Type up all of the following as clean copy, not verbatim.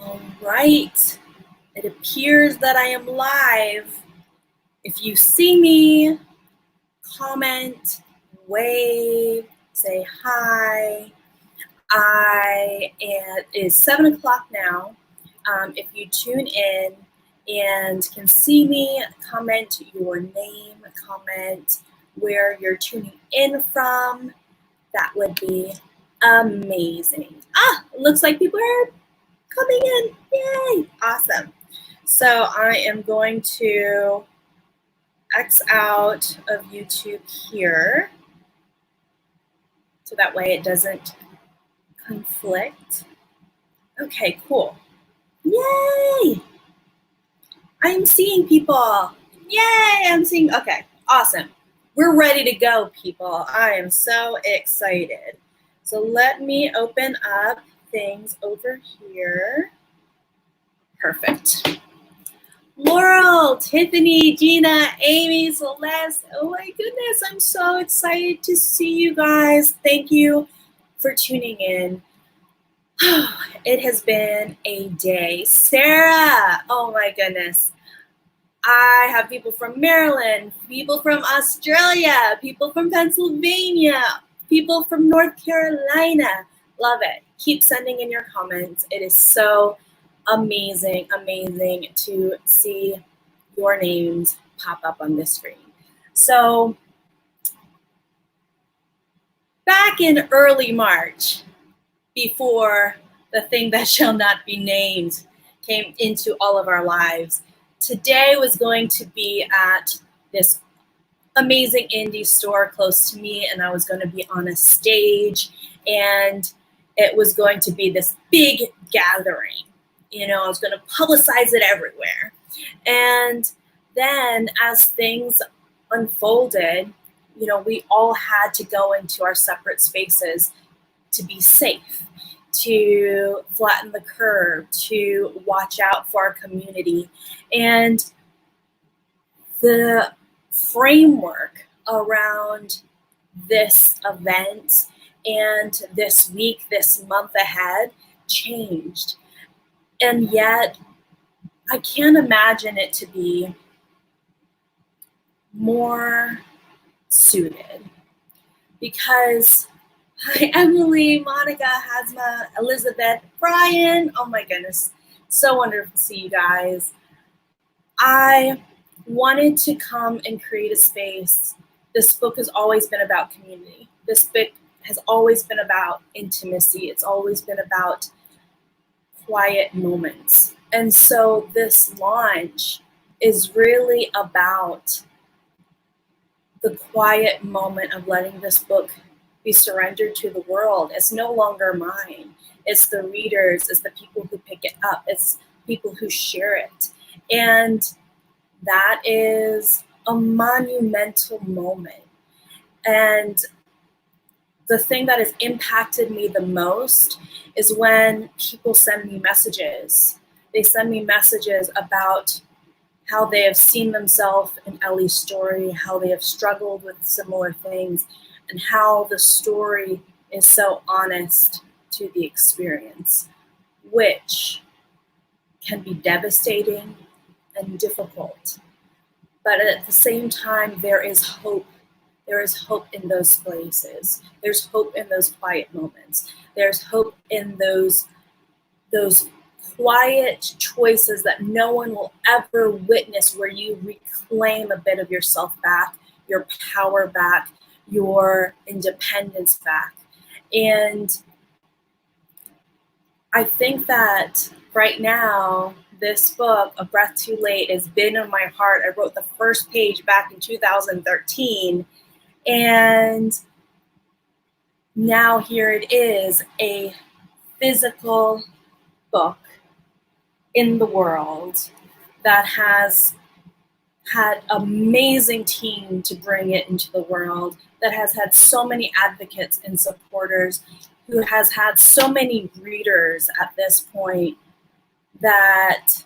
All right, it appears that I am live. If you see me, comment, wave, say hi. It is 7 o'clock now. If you tune in and can see me, comment your name, comment where you're tuning in from. That would be amazing. It looks like people are coming in. Yay! Awesome. So I am going to X out of YouTube here so that way it doesn't conflict. Okay, cool. Yay! I'm seeing people. Yay! I'm seeing, okay, awesome. We're ready to go, people. I am so excited. So let me open up things over here. Perfect. Laurel, Tiffany, Gina, Amy, Celeste. Oh my goodness, I'm so excited to see you guys. Thank you for tuning in. It has been a day. Sarah, oh my goodness. I have people from Maryland, people from Australia, people from Pennsylvania, people from North Carolina. Love it. Keep sending in your comments. It is so amazing to see your names pop up on this screen. So back in early March, before the thing that shall not be named came into all of our lives, today was going to be at this amazing indie store close to me, and I was going to be on a stage, and it was going to be this big gathering. You know, I was going to publicize it everywhere. And then as things unfolded, you know, we all had to go into our separate spaces to be safe, to flatten the curve, to watch out for our community. And the framework around this event and this week, this month ahead changed. And yet, I can't imagine it to be more suited because hi, Emily, Monica, Hazma, Elizabeth, Brian. Oh my goodness, so wonderful to see you guys. I wanted to come and create a space. This book has always been about community. This book has always been about intimacy. It's always been about quiet moments. And so this launch is really about the quiet moment of letting this book be surrendered to the world. It's no longer mine. It's the readers, it's the people who pick it up, it's people who share it. And that is a monumental moment. And the thing that has impacted me the most is when people send me messages. They send me messages about how they have seen themselves in Ellie's story, how they have struggled with similar things, and how the story is so honest to the experience, which can be devastating and difficult. But at the same time, there is hope. There is hope in those places. There's hope in those quiet moments. There's hope in those quiet choices that no one will ever witness, where you reclaim a bit of yourself back, your power back, your independence back. And I think that right now, this book, A Breath Too Late, has been in my heart. I wrote the first page back in 2013. And now here it is, a physical book in the world that has had an amazing team to bring it into the world, that has had so many advocates and supporters, who has had so many readers at this point, that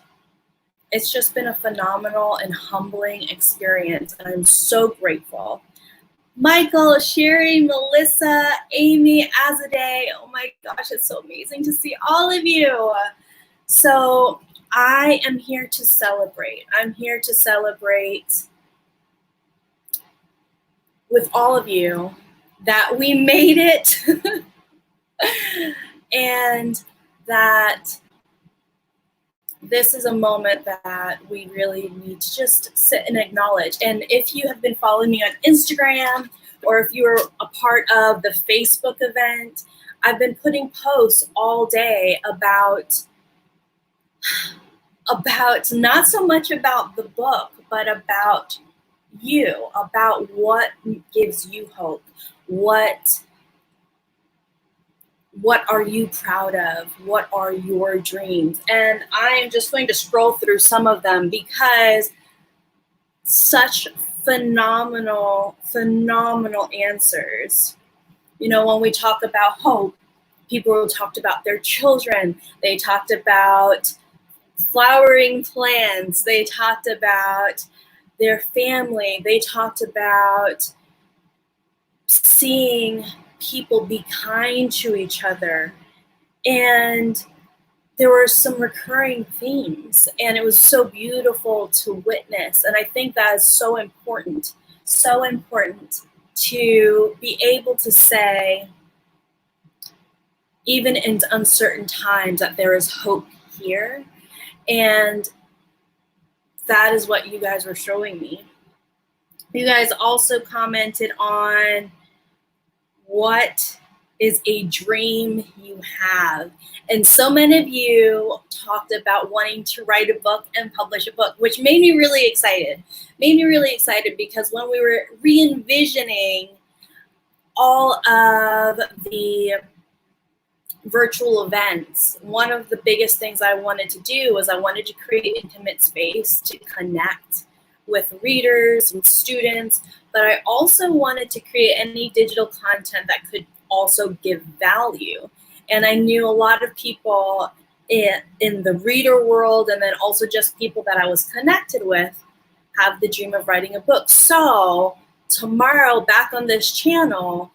it's just been a phenomenal and humbling experience. And I'm so grateful. Michael, Sherry, Melissa, Amy, Azadeh. Oh my gosh, it's so amazing to see all of you. So I am here to celebrate. I'm here to celebrate with all of you that we made it and that this is a moment that we really need to just sit and acknowledge. And if you have been following me on Instagram, or if you're a part of the Facebook event, I've been putting posts all day about not so much about the book, but about you, about what gives you hope, what are you proud of, what are your dreams. And I am just going to scroll through some of them because such phenomenal answers. You know, when we talk about hope, people talked about their children, they talked about flowering plants, they talked about their family, they talked about seeing people be kind to each other. And there were some recurring themes, and it was so beautiful to witness. And I think that is so important to be able to say, even in uncertain times, that there is hope here. And that is what you guys were showing me. You guys also commented on what is a dream you have. And so many of you talked about wanting to write a book and publish a book, which made me really excited. Because when we were re-envisioning all of the virtual events, one of the biggest things I wanted to do was I wanted to create intimate space to connect with readers, with students, but I also wanted to create any digital content that could also give value. And I knew a lot of people in the reader world, and then also just people that I was connected with, have the dream of writing a book. So tomorrow, back on this channel,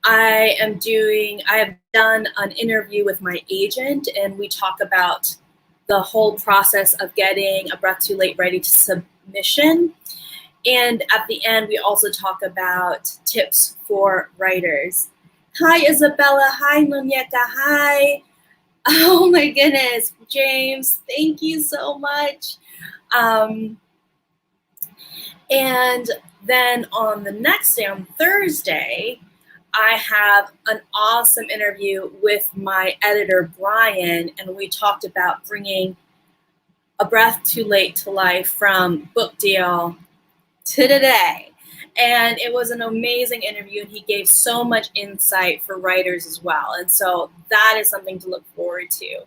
I have done an interview with my agent, and we talk about the whole process of getting A Breath Too Late ready to submission. And at the end, we also talk about tips for writers. Hi, Isabella. Hi, Muñeca. Hi. Oh my goodness, James, thank you so much. And then on the next day, on Thursday, I have an awesome interview with my editor, Brian, and we talked about bringing A Breath Too Late to life from book deal to today. And it was an amazing interview, and he gave so much insight for writers as well. And so that is something to look forward to.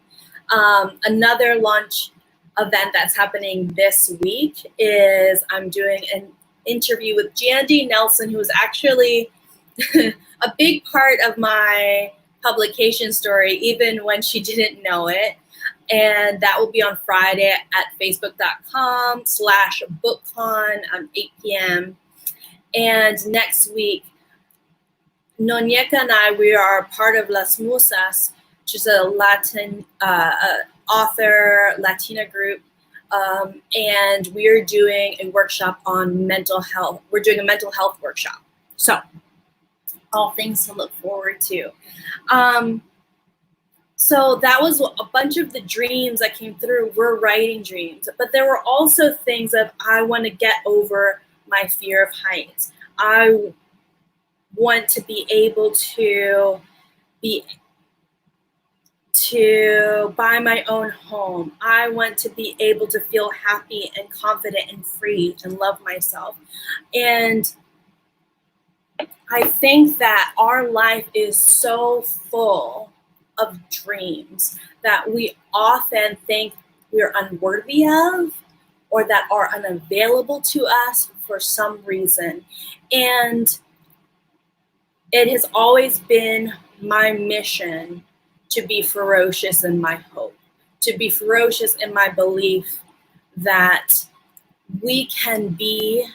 Another launch event that's happening this week is I'm doing an interview with Jandy Nelson, who is actually a big part of my publication story, even when she didn't know it. And that will be on Friday at facebook.com/bookcon at 8 p.m. And next week, Nonieka and I, we are part of Las Musas, which is a Latin author, Latina group. And we're doing a workshop on mental health. We're doing a mental health workshop. So all things to look forward to. So that was a bunch of the dreams that came through were writing dreams, but there were also things of I want to get over my fear of heights. I want to be able to buy my own home. I want to be able to feel happy and confident and free and love myself. And I think that our life is so full of dreams that we often think we're unworthy of, or that are unavailable to us for some reason. And it has always been my mission to be ferocious in my hope, to be ferocious in my belief that we can be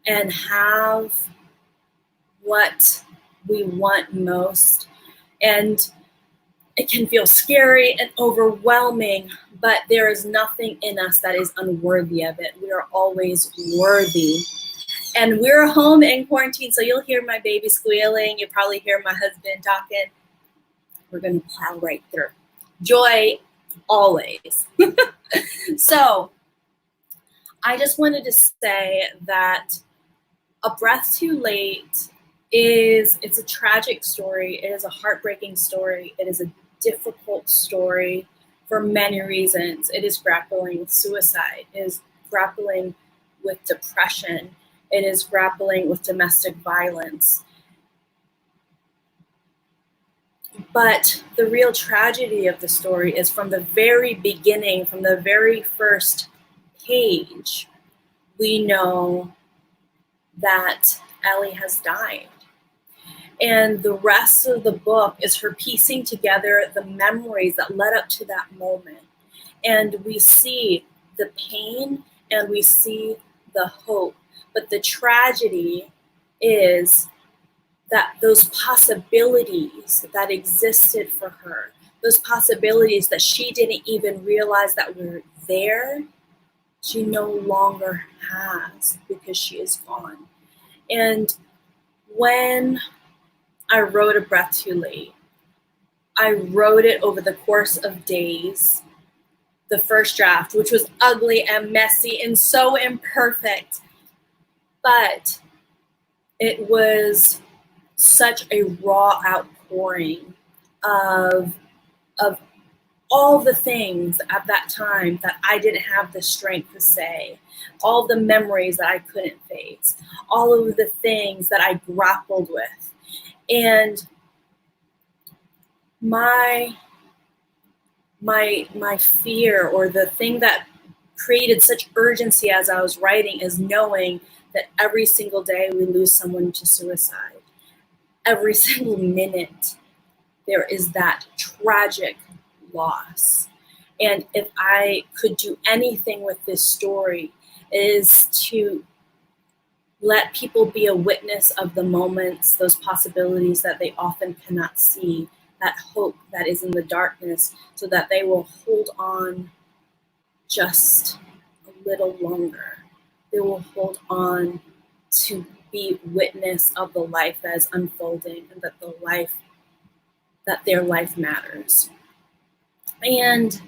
and have what we want most. And it can feel scary and overwhelming, but there is nothing in us that is unworthy of it. We are always worthy. And we're home in quarantine, so you'll hear my baby squealing. You'll probably hear my husband talking. We're going to plow right through. Joy always. So I just wanted to say that A Breath Too Late it's a tragic story. It is a heartbreaking story. It is a difficult story for many reasons. It is grappling with suicide. It is grappling with depression. It is grappling with domestic violence. But the real tragedy of the story is from the very beginning, from the very first page, we know that Ellie has died. And the rest of the book is her piecing together the memories that led up to that moment. And we see the pain and we see the hope. But the tragedy is that those possibilities that existed for her, those possibilities that she didn't even realize that were there, she no longer has because she is gone. And when I wrote A Breath Too Late, I wrote it over the course of days. The first draft, which was ugly and messy and so imperfect, but it was such a raw outpouring of all the things at that time that I didn't have the strength to say, all the memories that I couldn't face, all of the things that I grappled with. And my fear, or the thing that created such urgency as I was writing, is knowing that every single day we lose someone to suicide. Every single minute there is that tragic loss. And if I could do anything with this story, is to let people be a witness of the moments, those possibilities that they often cannot see, that hope that is in the darkness, so that they will hold on just a little longer. They will hold on to be witness of the life that is unfolding, and that their life matters. And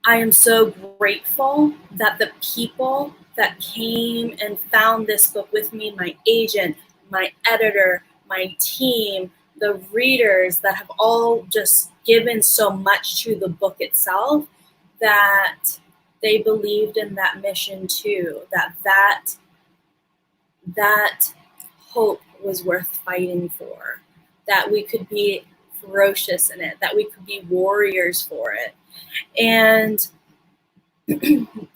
I am so grateful that the people that came and found this book with me, my agent, my editor, my team, the readers that have all just given so much to the book itself, that they believed in that mission too, that hope was worth fighting for, that we could be ferocious in it, that we could be warriors for it. And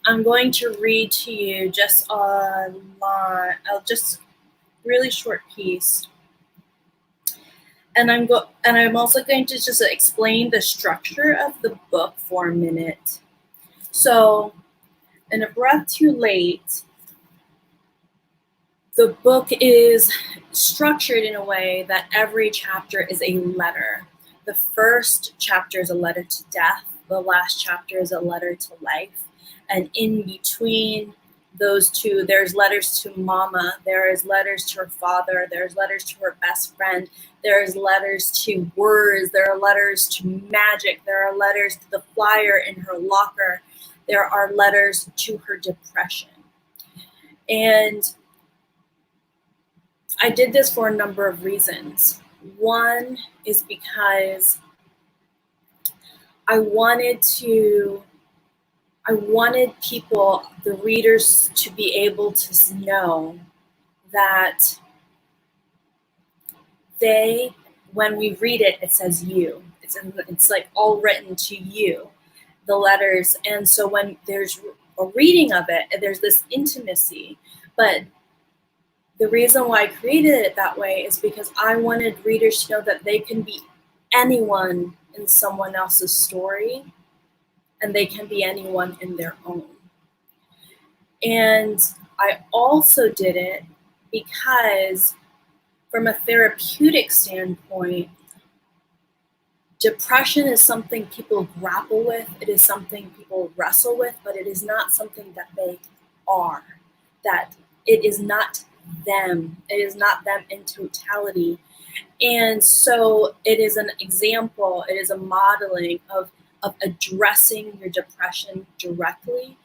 I'm going to read to you just just really short piece. And I'm also going to just explain the structure of the book for a minute. So, in A Breath Too Late, the book is structured in a way that every chapter is a letter. The first chapter is a letter to death. The last chapter is a letter to life. And in between those two, there's letters to Mama, there is letters to her father, there's letters to her best friend, there's letters to words, there are letters to magic, there are letters to the flyer in her locker, there are letters to her depression. And I did this for a number of reasons. One is because I wanted people, the readers, to be able to know that when we read it, it says you. It's like all written to you, the letters. And so when there's a reading of it, there's this intimacy. But the reason why I created it that way is because I wanted readers to know that they can be anyone in someone else's story, and they can be anyone in their own. And I also did it because, from a therapeutic standpoint, Depression is something people grapple with. It is something people wrestle with, but it is not something that they are. That it is not them. It is not them in totality. And so it is an example, it is a modeling of addressing your depression directly.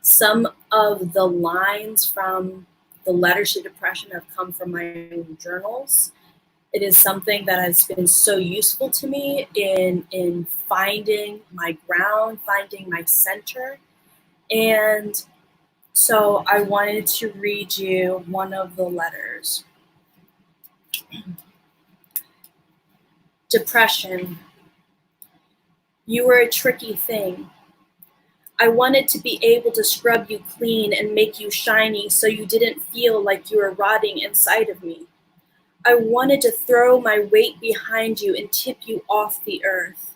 Some of the lines from the letters to depression have come from my own journals. It is something that has been so useful to me in finding my ground, finding my center. And so I wanted to read you one of the letters. Depression. You were a tricky thing. I wanted to be able to scrub you clean and make you shiny so you didn't feel like you were rotting inside of me. I wanted to throw my weight behind you and tip you off the earth.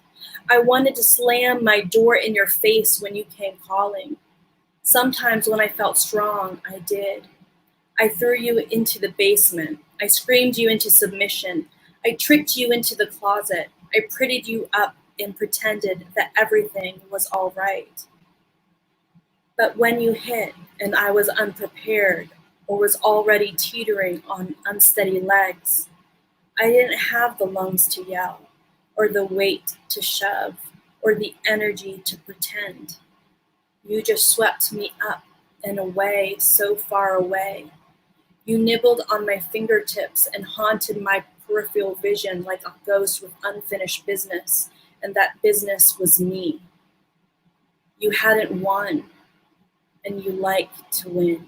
I wanted to slam my door in your face when you came calling. Sometimes when I felt strong, I did. I threw you into the basement. I screamed you into submission. I tricked you into the closet. I prettied you up and pretended that everything was all right. But when you hit and I was unprepared or was already teetering on unsteady legs, I didn't have the lungs to yell or the weight to shove or the energy to pretend. You just swept me up and away, so far away. You nibbled on my fingertips and haunted my peripheral vision like a ghost with unfinished business, and that business was me. You hadn't won, and you like to win.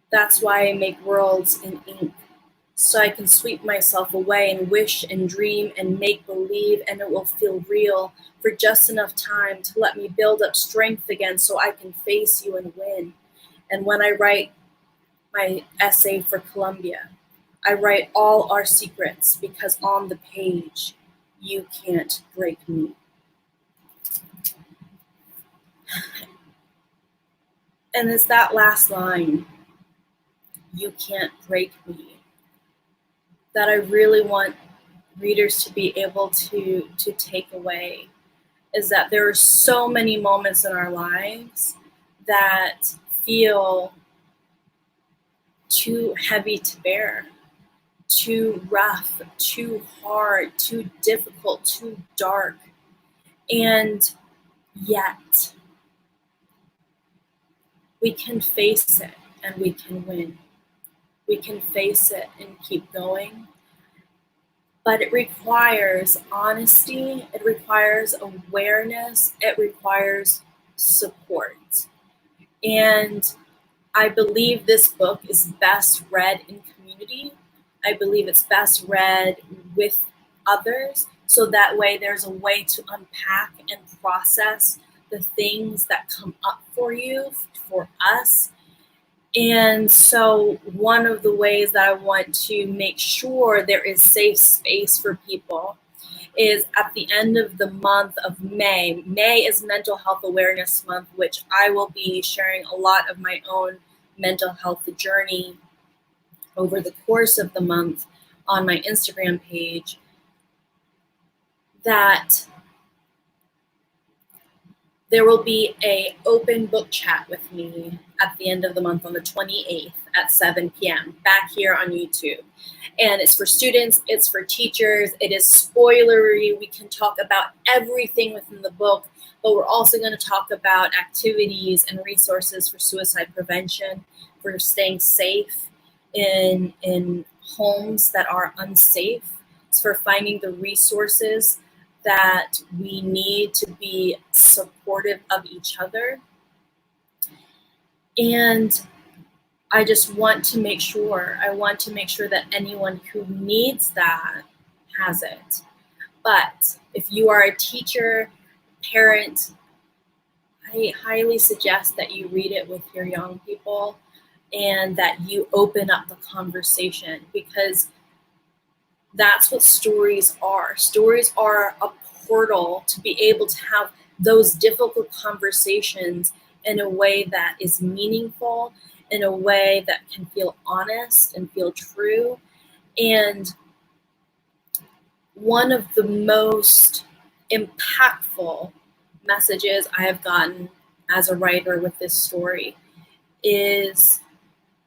That's why I make worlds in ink, so I can sweep myself away and wish and dream and make believe, and it will feel real for just enough time to let me build up strength again so I can face you and win. And when I write my essay for Columbia, I write all our secrets because on the page, you can't break me. And it's that last line, you can't break me, that I really want readers to be able to take away, is that there are so many moments in our lives that feel too heavy to bear, too rough, too hard, too difficult, too dark. And yet, we can face it and we can win. We can face it and keep going. But it requires honesty, it requires awareness, it requires support. And I believe this book is best read in community. I believe it's best read with others, so that way there's a way to unpack and process the things that come up for you, for us. And so one of the ways that I want to make sure there is safe space for people is at the end of the month of May. May is Mental Health Awareness Month, which I will be sharing a lot of my own mental health journey over the course of the month on my Instagram page, that there will be an open book chat with me at the end of the month on the 28th at 7 p.m. back here on YouTube. And it's for students, it's for teachers, it is spoilery. We can talk about everything within the book, but we're also going to talk about activities and resources for suicide prevention, for staying safe in homes that are unsafe. It's for finding the resources that we need to be supportive of each other. And I just want to make sure, that anyone who needs that has it. But if you are a teacher, parent, I highly suggest that you read it with your young people and that you open up the conversation, because that's what stories are. Stories are a portal to be able to have those difficult conversations in a way that is meaningful, in a way that can feel honest and feel true. And one of the most impactful messages I have gotten as a writer with this story is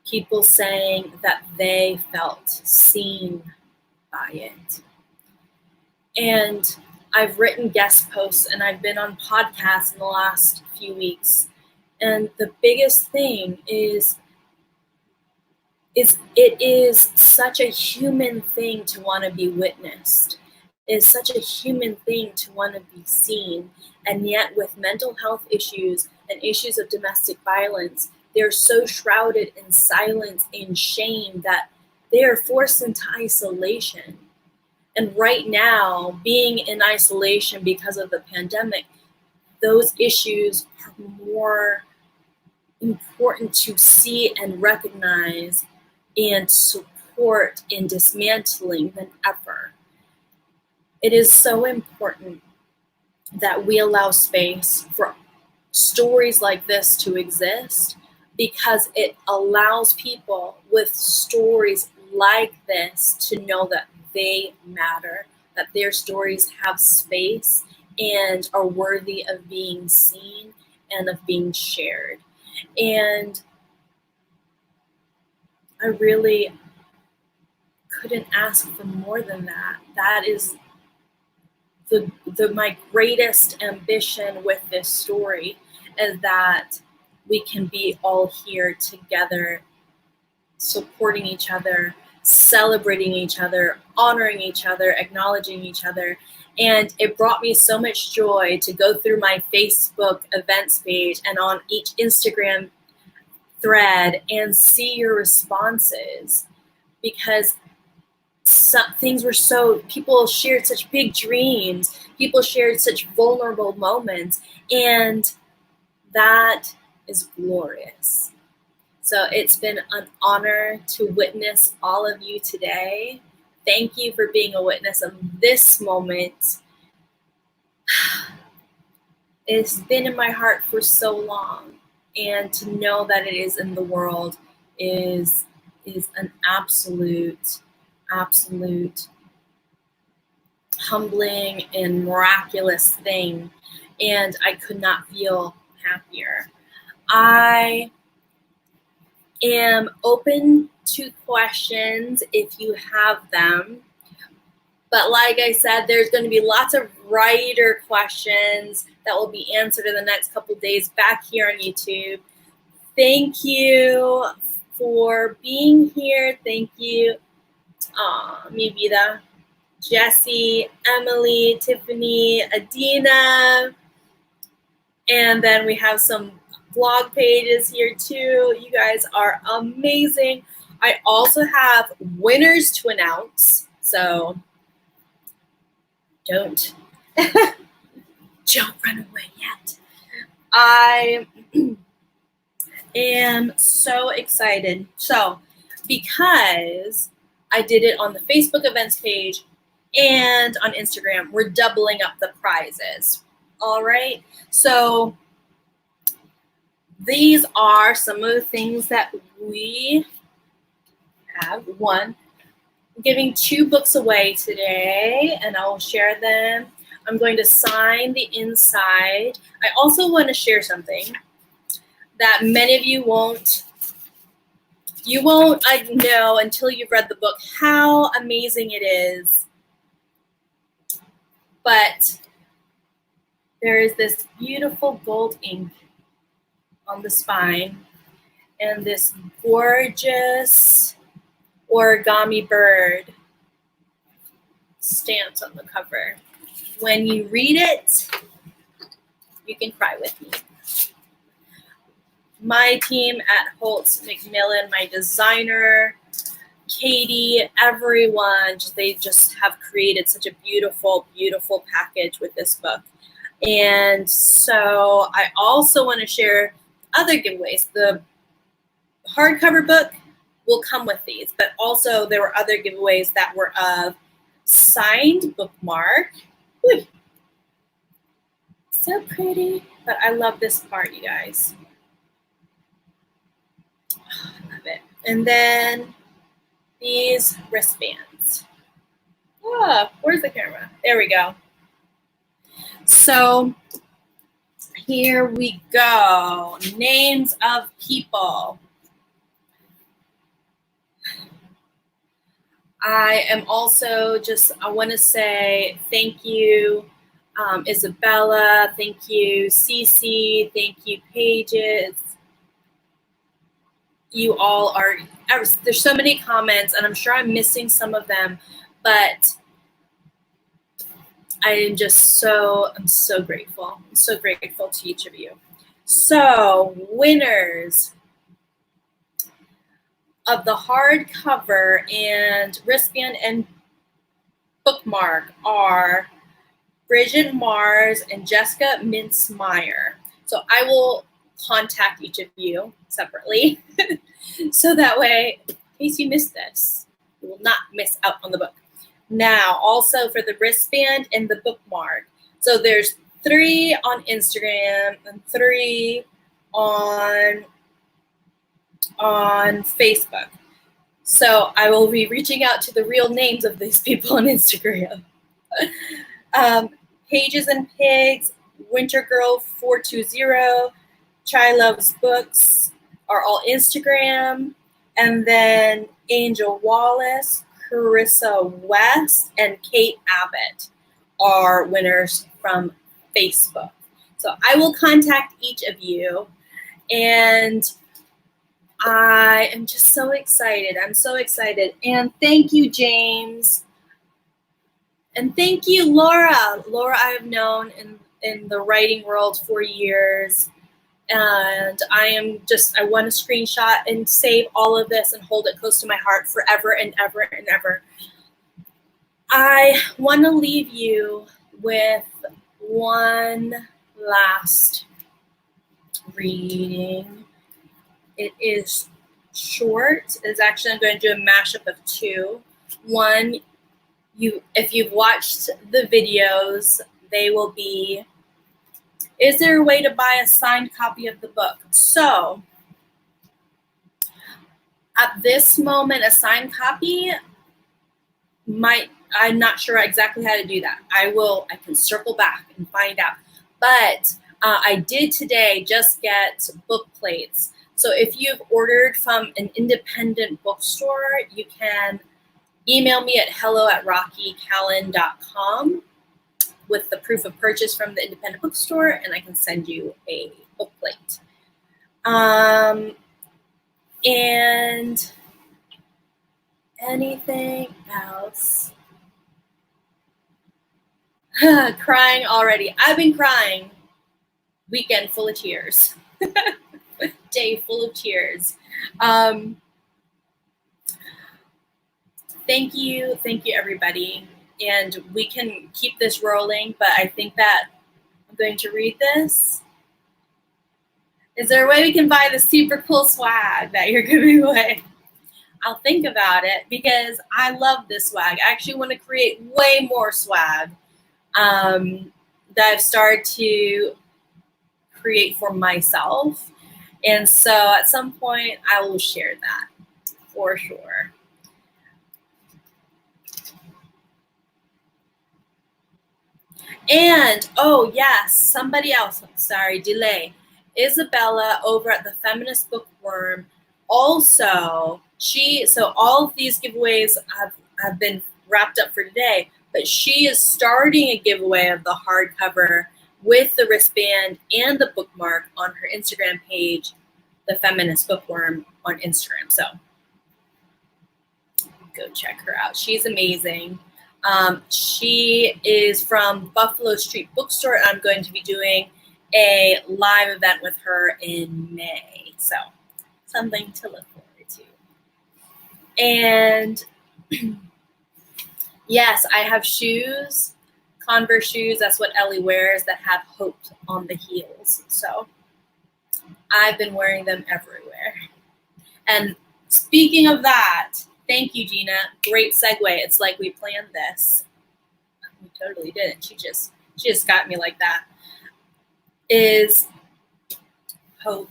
people saying that they felt seen by it. And I've written guest posts and I've been on podcasts in the last few weeks. And the biggest thing is it is such a human thing to want to be witnessed. It is such a human thing to want to be seen. And yet with mental health issues and issues of domestic violence, they're so shrouded in silence and shame that they are forced into isolation. And right now, being in isolation because of the pandemic, those issues are more important to see and recognize and support in dismantling than ever. It is so important that we allow space for stories like this to exist, because it allows people with stories like this to know that they matter, that their stories have space and are worthy of being seen and of being shared. And I really couldn't ask for more than that. That is my greatest ambition with this story, is that we can be all here together, supporting each other, celebrating each other, honoring each other, acknowledging each other. And it brought me so much joy to go through my Facebook events page and on each Instagram thread and see your responses, because some things were people shared such big dreams, people shared such vulnerable moments, and that is glorious. So it's been an honor to witness all of you today. Thank you for being a witness of this moment. It's been in my heart for so long, and to know that it is in the world is an absolute humbling and miraculous thing, and I could not feel happier. I am open to questions if you have them, but like I said, there's going to be lots of writer questions that will be answered in the next couple days back here on YouTube. Thank you for being here. Thank you, mi vida, Jessie, Emily, Tiffany, Adina, and then we have some blog pages here too. You guys are amazing. I also have winners to announce, so don't run away yet. I am so excited. So, because I did it on the Facebook events page and on Instagram, we're doubling up the prizes. All right. So these are some of the things that we have. One, I'm giving 2 books away today, and I will share them. I'm going to sign the inside. I also want to share something that many of you won't know until you've read the book how amazing it is. But there is this beautiful gold ink on the spine and this gorgeous origami bird stamped on the cover. When you read it, you can cry with me. My team at Holtz McMillan, my designer, Katie, everyone, they just have created such a beautiful, beautiful package with this book. And so I also want to share other giveaways. The hardcover book will come with these, but also there were other giveaways that were of signed bookmark. Whew. So pretty, but I love this part, you guys. Oh, I love it. And then these wristbands. Where's the camera? There we go. So here we go. Names of people. I am also I want to say thank you, Isabella. Thank you, Cece. Thank you, Pages. You all are, there's so many comments, and I'm sure I'm missing some of them, but I'm so grateful. I'm so grateful to each of you. So, winners of the hardcover and wristband and bookmark are Bridget Mars and Jessica Mintzmeyer. So I will contact each of you separately so that way, in case you missed this, you will not miss out on the book. Now, also for the wristband and the bookmark. So there's 3 on Instagram and 3 on Facebook. So I will be reaching out to the real names of these people on Instagram. Pages and Pigs, Winter Girl 420, Chai Loves Books are all Instagram. And then Angel Wallace, Carissa West, and Kate Abbott are winners from Facebook. So I will contact each of you, and I am just so excited. I'm so excited. And thank you, James. And thank you, Laura. Laura, I have known in the writing world for years. And I want to screenshot and save all of this and hold it close to my heart forever and ever and ever. I want to leave you with one last reading. It is short. It's actually, I'm going to do a mashup of 2. One, if you've watched the videos, they will be, is there a way to buy a signed copy of the book? So, at this moment, a signed copy I'm not sure exactly how to do that. I can circle back and find out. But I did today just get book plates. So if you've ordered from an independent bookstore, you can email me at hello@rockycallen.com with the proof of purchase from the independent bookstore, and I can send you a book plate. And anything else? Crying already. I've been crying. Weekend full of tears. Day full of tears. Thank you everybody. And we can keep this rolling, but I think that I'm going to read this. Is there a way we can buy the super cool swag that you're giving away? I'll think about it because I love this swag. I actually want to create way more swag that I've started to create for myself. And so at some point I will share that for sure. And, oh yes, somebody else, sorry, delay. Isabella over at the Feminist Bookworm. Also, so all of these giveaways have been wrapped up for today, but she is starting a giveaway of the hardcover with the wristband and the bookmark on her Instagram page, the Feminist Bookworm on Instagram. So go check her out. She's amazing. She is from Buffalo Street Bookstore. I'm going to be doing a live event with her in May. So something to look forward to. And yes, I have shoes, Converse shoes. That's what Ellie wears, that have hope on the heels. So I've been wearing them everywhere. And speaking of that, thank you, Gina. Great segue. It's like we planned this. We totally didn't. She just got me like that. Is hope.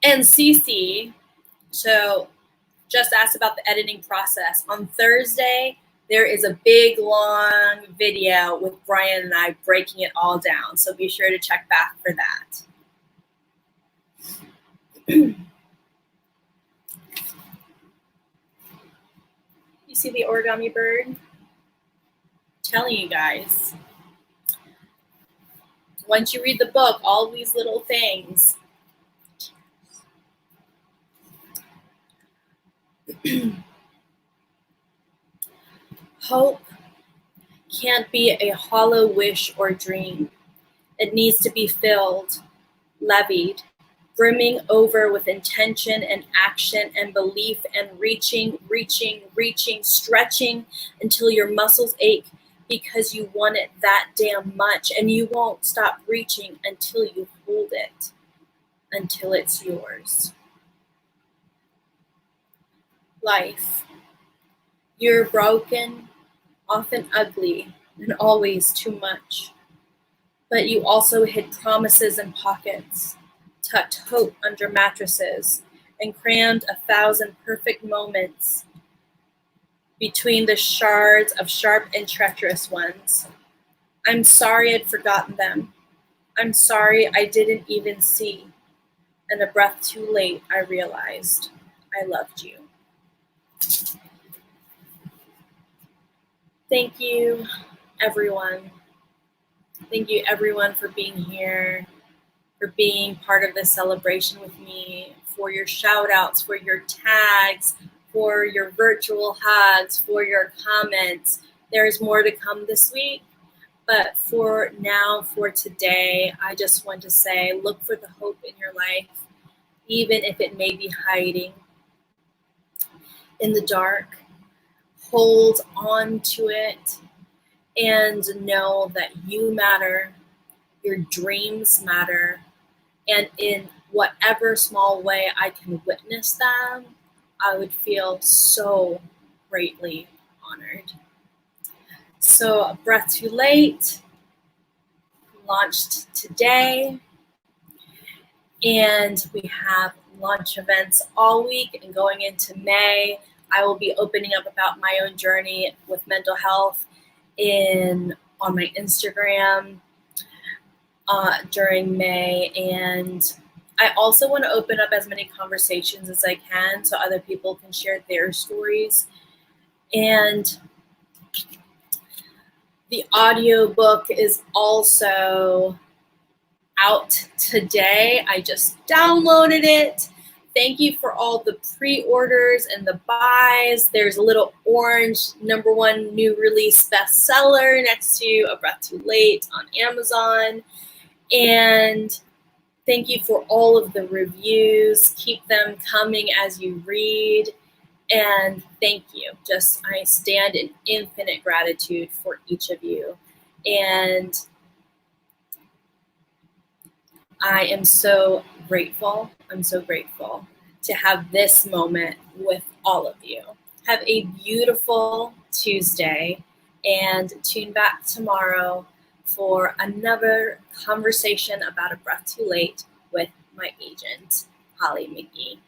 And Cece, so just asked about the editing process. On Thursday, there is a big, long video with Brian and I breaking it all down. So be sure to check back for that. You see the origami bird? I'm telling you guys. Once you read the book, all these little things. Hope can't be a hollow wish or dream. It needs to be filled, levied, brimming over with intention and action and belief and reaching, stretching until your muscles ache because you want it that damn much, and you won't stop reaching until you hold it, until it's yours. Life. You're broken, often ugly, and always too much. But you also hid promises in pockets, tucked hope under mattresses, and crammed 1,000 perfect moments between the shards of sharp and treacherous ones. I'm sorry I'd forgotten them. I'm sorry I didn't even see. And a breath too late, I realized I loved you. Thank you, everyone. Thank you, everyone, for being here, for being part of this celebration with me, for your shout outs, for your tags, for your virtual hugs, for your comments. There's more to come this week, but for now, for today, I just want to say, look for the hope in your life, even if it may be hiding in the dark. Hold on to it and know that you matter, your dreams matter, and in whatever small way I can witness them, I would feel so greatly honored. So, A Breath Too Late launched today, and we have launch events all week, and going into May, I will be opening up about my own journey with mental health on my Instagram during May, and I also want to open up as many conversations as I can so other people can share their stories. And the audiobook is also out today. I just downloaded it. Thank you for all the pre-orders and the buys. There's a little orange #1 new release bestseller next to A Breath Too Late on Amazon. And thank you for all of the reviews. Keep them coming as you read. And thank you. I stand in infinite gratitude for each of you. And I am so grateful. I'm so grateful to have this moment with all of you. Have a beautiful Tuesday, and tune back tomorrow for another conversation about A Breath Too Late with my agent, Holly McGhee.